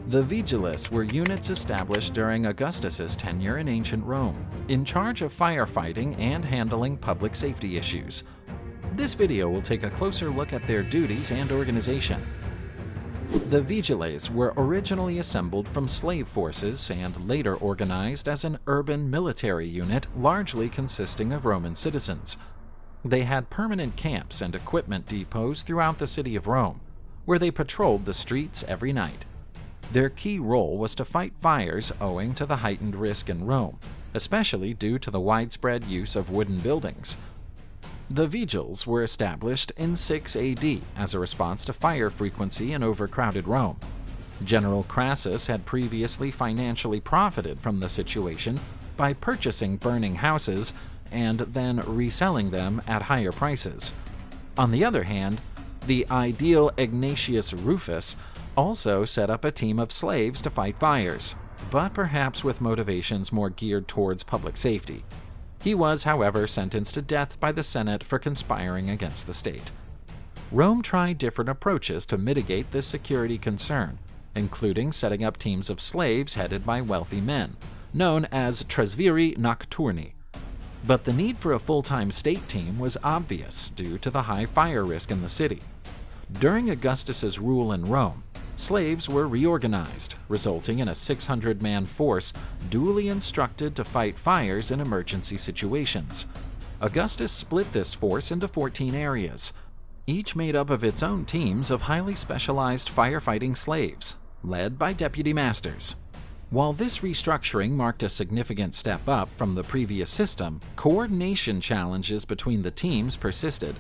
The Vigiles were units established during Augustus's tenure in ancient Rome, in charge of firefighting and handling public safety issues. This video will take a closer look at their duties and organization. The Vigiles were originally assembled from slave forces and later organized as an urban military unit largely consisting of Roman citizens. They had permanent camps and equipment depots throughout the city of Rome, where they patrolled the streets every night. Their key role was to fight fires owing to the heightened risk in Rome, especially due to the widespread use of wooden buildings. The Vigiles were established in 6 AD as a response to fire frequency in overcrowded Rome. General Crassus had previously financially profited from the situation by purchasing burning houses and then reselling them at higher prices. On the other hand, the ideal Ignatius Rufus also set up a team of slaves to fight fires, but perhaps with motivations more geared towards public safety. He was, however, sentenced to death by the Senate for conspiring against the state. Rome tried different approaches to mitigate this security concern, including setting up teams of slaves headed by wealthy men, known as Tresviri Nocturni. But the need for a full-time state team was obvious due to the high fire risk in the city. During Augustus's rule in Rome, slaves were reorganized, resulting in a 600-man force duly instructed to fight fires in emergency situations. Augustus split this force into 14 areas, each made up of its own teams of highly specialized firefighting slaves, led by deputy masters. While this restructuring marked a significant step up from the previous system, coordination challenges between the teams persisted.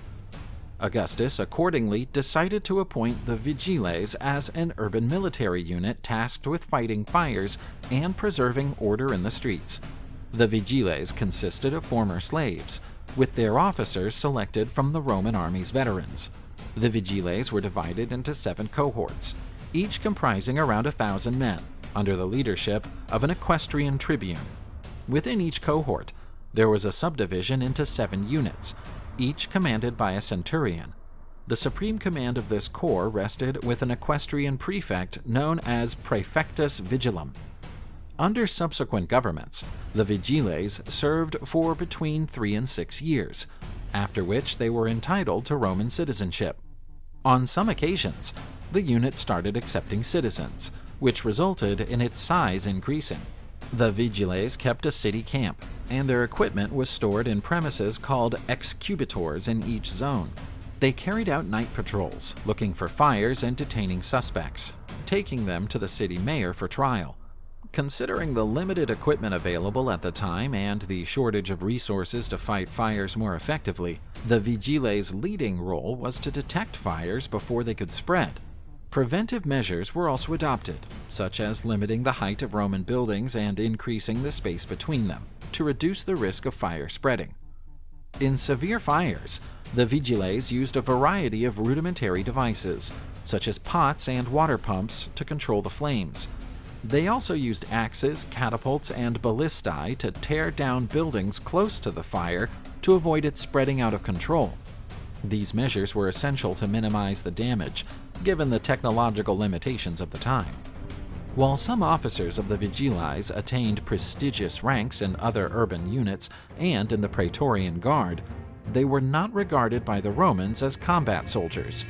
Augustus accordingly decided to appoint the Vigiles as an urban military unit tasked with fighting fires and preserving order in the streets. The Vigiles consisted of former slaves, with their officers selected from the Roman army's veterans. The Vigiles were divided into 7 cohorts, each comprising around 1,000 men, under the leadership of an equestrian tribune. Within each cohort, there was a subdivision into 7 units, each commanded by a centurion. The supreme command of this corps rested with an equestrian prefect known as Praefectus Vigilum. Under subsequent governments, the Vigiles served for between 3 and 6 years, after which they were entitled to Roman citizenship. On some occasions, the unit started accepting citizens, which resulted in its size increasing. The Vigiles kept a city camp, and their equipment was stored in premises called excubitors in each zone. They carried out night patrols, looking for fires and detaining suspects, taking them to the city mayor for trial. Considering the limited equipment available at the time and the shortage of resources to fight fires more effectively, the Vigiles' leading role was to detect fires before they could spread. Preventive measures were also adopted, such as limiting the height of Roman buildings and increasing the space between them, to reduce the risk of fire spreading. In severe fires, the Vigiles used a variety of rudimentary devices, such as pots and water pumps, to control the flames. They also used axes, catapults, and ballistae to tear down buildings close to the fire to avoid it spreading out of control. These measures were essential to minimize the damage, given the technological limitations of the time. While some officers of the Vigiles attained prestigious ranks in other urban units and in the Praetorian Guard, they were not regarded by the Romans as combat soldiers.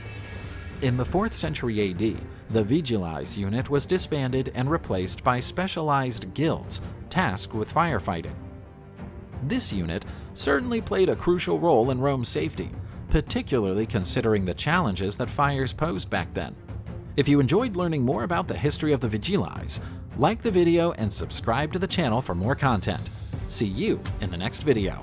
In the 4th century AD, the Vigiles unit was disbanded and replaced by specialized guilds tasked with firefighting. This unit certainly played a crucial role in Rome's safety, particularly considering the challenges that fires posed back then. If you enjoyed learning more about the history of the Vigiles, like the video and subscribe to the channel for more content. See you in the next video.